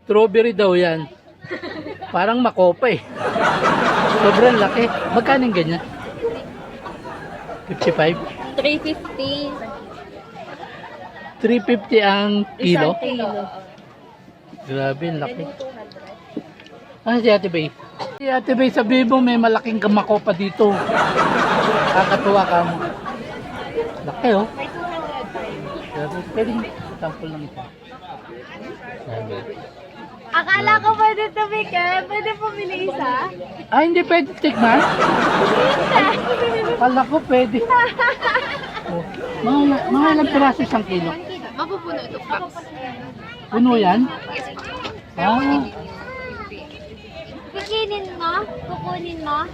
Strawberry daw yan. Parang makopa eh. Sobrang laki. Magkano yung ganyan? 55? 350. 350 ang kilo? Isang kilo. Grabe, ang laki. Ah, si Ate Bay. Si Ate Bay, sabihin mo may malaking makopa dito. Kakatuwa ka mo. Laki oh. Grabe, pwedeng sample lang ito. Grabe. Akala ko pwede tumikin. Pwede pumili isa? Ah, hindi pwede tikman? Kala ko pwede. Oh, mga ilang piraso isang kilo? Mapupuno ito, Paps. Puno yan? Ah, Kukunin mo? Kukunin mo?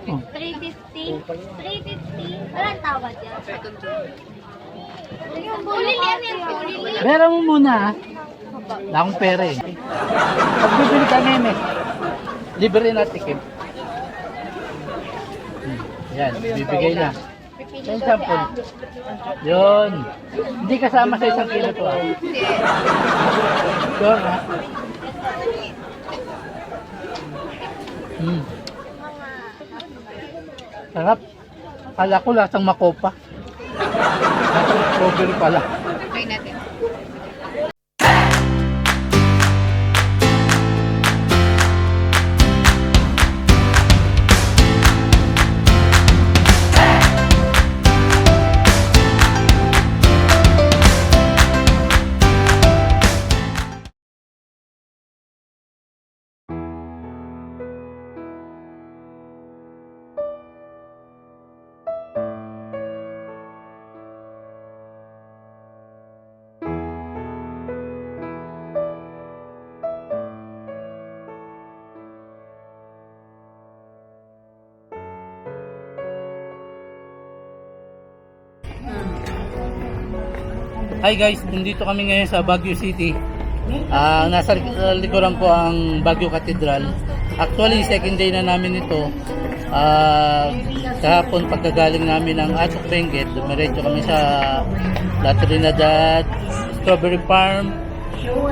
oh. 350? 350? Walang tawad yan. Ulili yan yan. Ulili. Bera mo muna ah. Wala akong pera eh. Pag bibili ka meme, libre na tikim. Yan, bibigay na. Yan sample. Yun. Hindi kasama sa isang kilo to ah. Sure ha? Sarap. Kala ko lasang makopa. Lasang strawberry pala. Try natin. Hi guys, nandito kami ngayon sa Baguio City. Nasa likuran ko ang Baguio Cathedral. Actually, second day na namin ito. Kahapon pagkagaling namin ng Atok Benguet, dumiretso kami sa La Trinidad Strawberry Farm.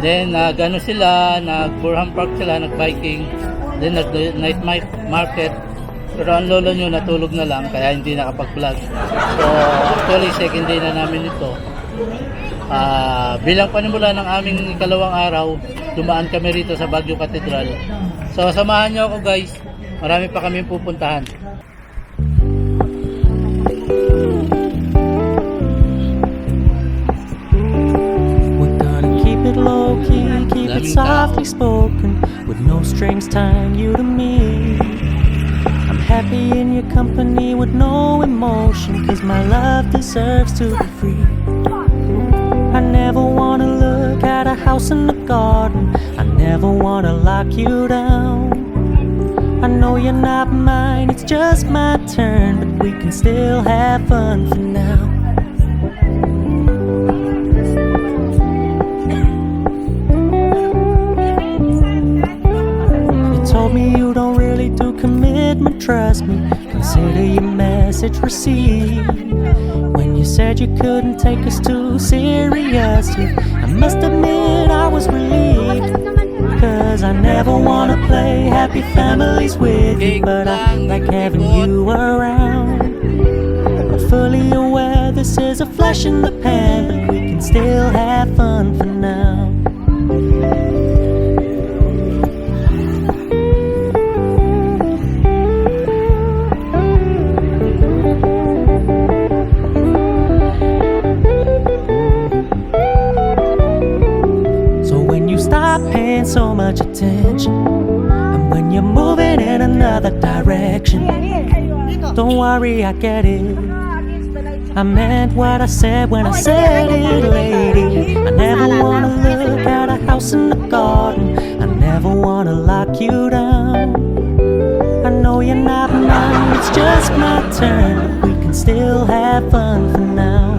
Then nag-ano sila, nag-Burham Park sila, nag-biking. Then nag-night market. Pero ang lolo nyo natulog na lang kaya hindi nakapag-vlog. So actually second day na namin ito. Bilang panimula ng aming ikalawang araw, dumaan kami rito sa Baguio Cathedral. So samahan nyo ako guys, marami pa kami pupuntahan. We're gonna keep it low key, keep it softly spoken, with no strings tying you to me. I'm happy in your company with no emotion, cause my love deserves to be free. I never wanna look at a house in the garden, I never wanna lock you down. I know you're not mine, it's just my turn, but we can still have fun for now. You told me you don't really do commitment, trust me, consider your message received. When you said you couldn't take us too seriously, I must admit I was relieved. Cause I never wanna play happy families with you, but I like having you around. I'm fully aware this is a flash in the pan, but we can still have fun for now. Paying so much attention, and when you're moving in another direction, don't worry, I get it. I meant what I said when I said it, lady. I never wanna look at a house in the garden, I never wanna lock you down. I know you're not mine, it's just my turn, we can still have fun for now.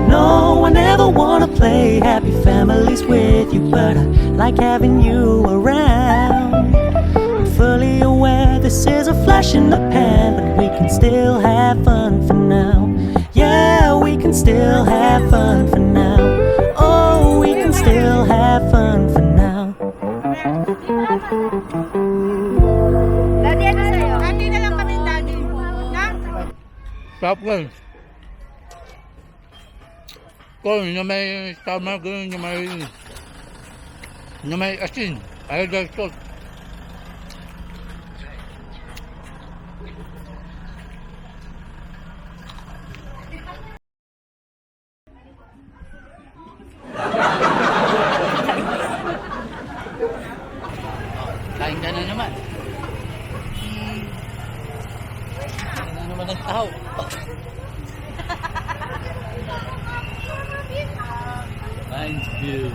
No, I never wanna play happy families with you, but I like having you around. I'm fully aware this is a flash in the pan, but we can still have fun for now. Yeah, we can still have fun for now. Oh, we can still have fun for now. Top one. Corn na may tama ganun, na may asin. Iodized salt. Kain ka na naman. Kain na naman ang tao. Thank you.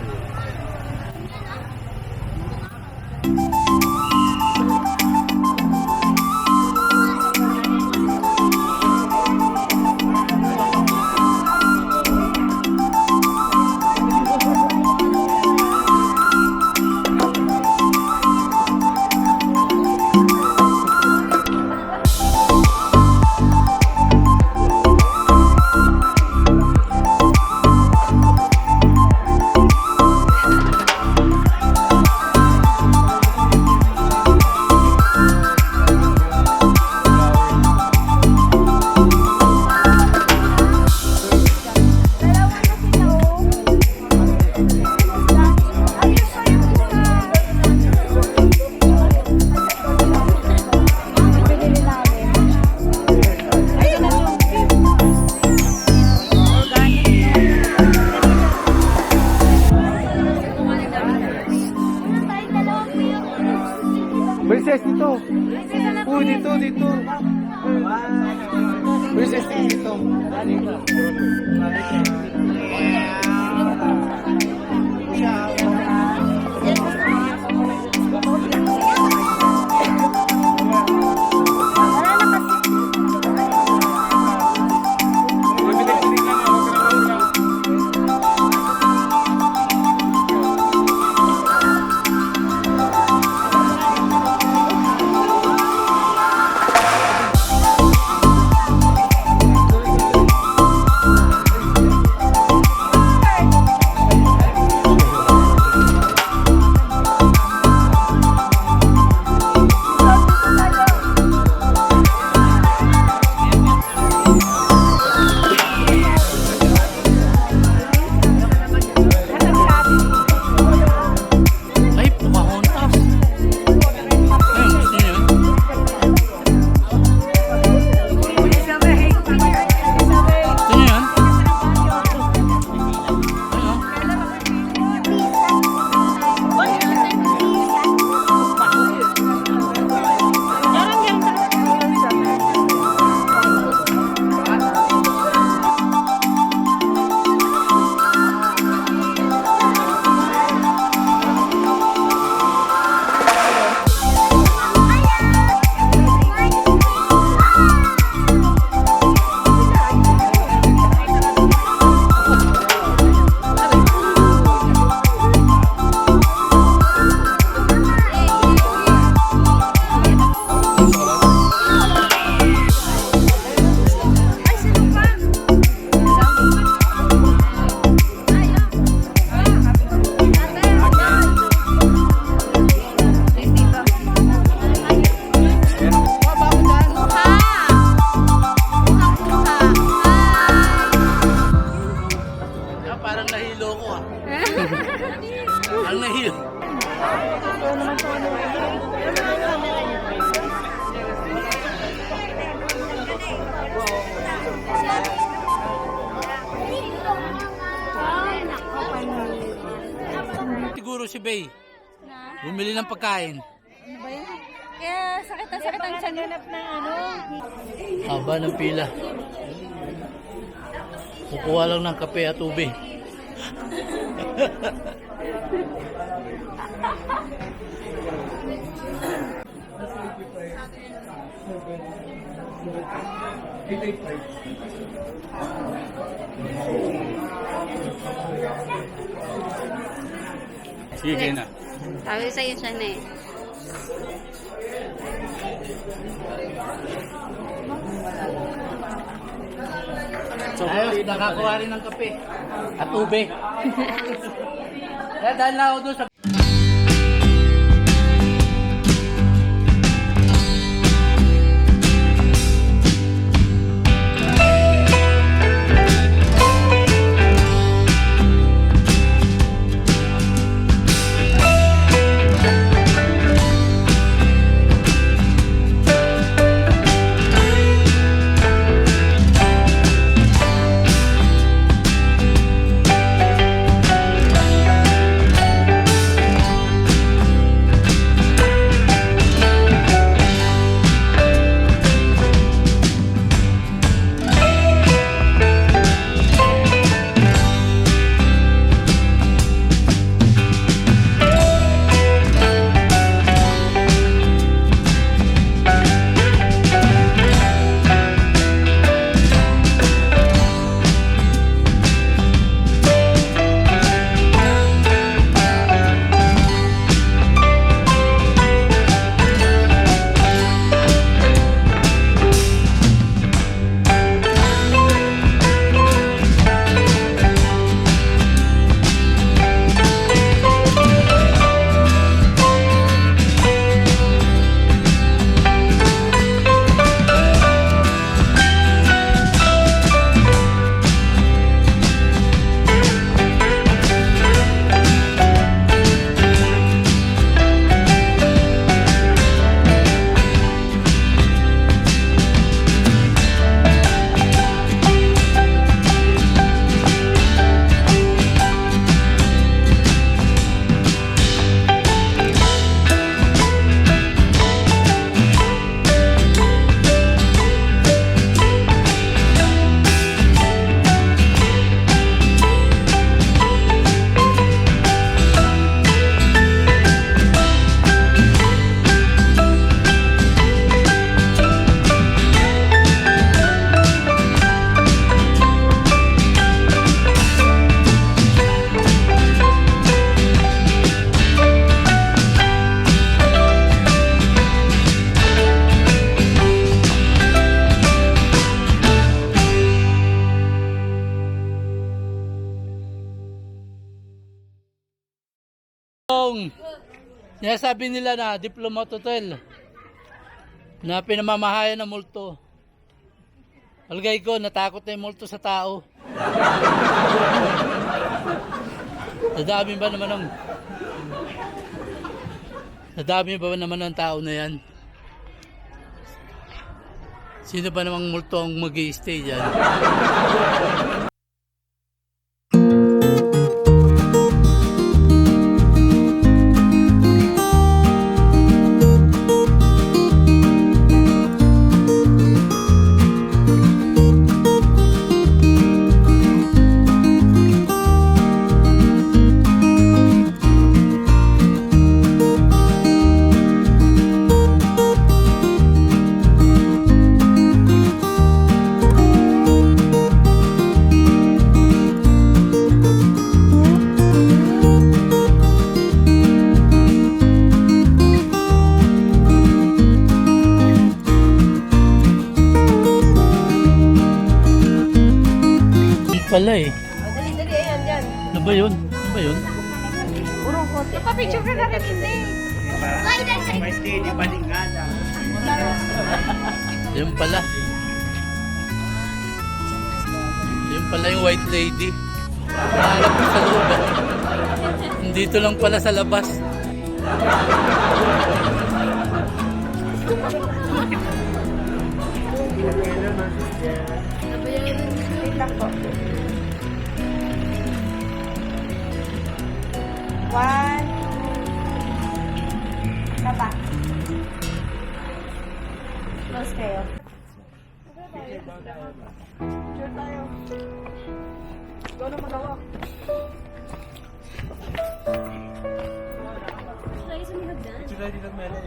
Princess dito. Uy, dito. Princess dito. Ay, pumahontas. Ayun, gusto niyo yun? Gusto niyo yun? Ayun. Ah, parang nahilo ko ah. Parang nahilo. Siguro si Bay. Bumili ng pagkain. Kaya sakit na sakit ang tiyan. Hanap ng ano. Haba ng pila. Kukuha lang ng kape at ube. Sige na. Sabi sa'yo siya na eh. Ayos, nakakuha rin ng kape at ube. Kaya dahil na ako doon sa sinasabi nila na Diplomat Hotel na pinamamahayan ng multo. Algay ko, natakot na yung multo sa tao. Nadami ba naman ng tao na yan? Sino ba namang multo ang mag-i-stay dyan? Pala eh. Dali, ayan, dyan. Ano ba yun? Ano ba yun? Urong konti. Papicture ka na rin, hindi. Yun pala. Yun pala yung white lady. Nahanap ko sa loob eh. Dito lang pala sa labas. One. Tapa. Close kayo. Sure tayo. Ikaw na magawa. Lagi sumunod na. Sila dito meron.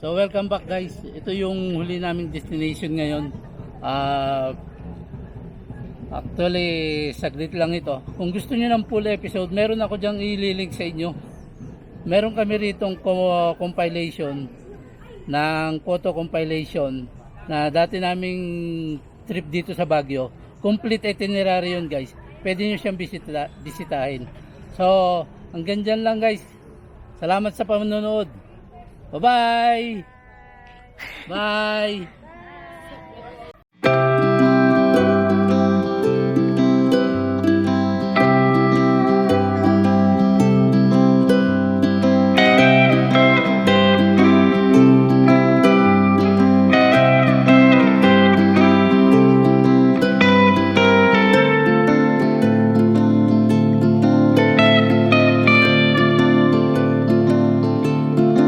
So welcome back guys. Ito yung huli naming destination ngayon. Actually saglit lang ito. Kung gusto niyo ng full episode, meron ako dyang ililink sa inyo. Meron kami ritong compilation ng photo compilation na dati naming trip dito sa Baguio. Complete itinerary yun guys. Pwede nyo siyang bisitahin. So hanggang dyan lang guys. Salamat sa panonood. Bye-bye! Bye!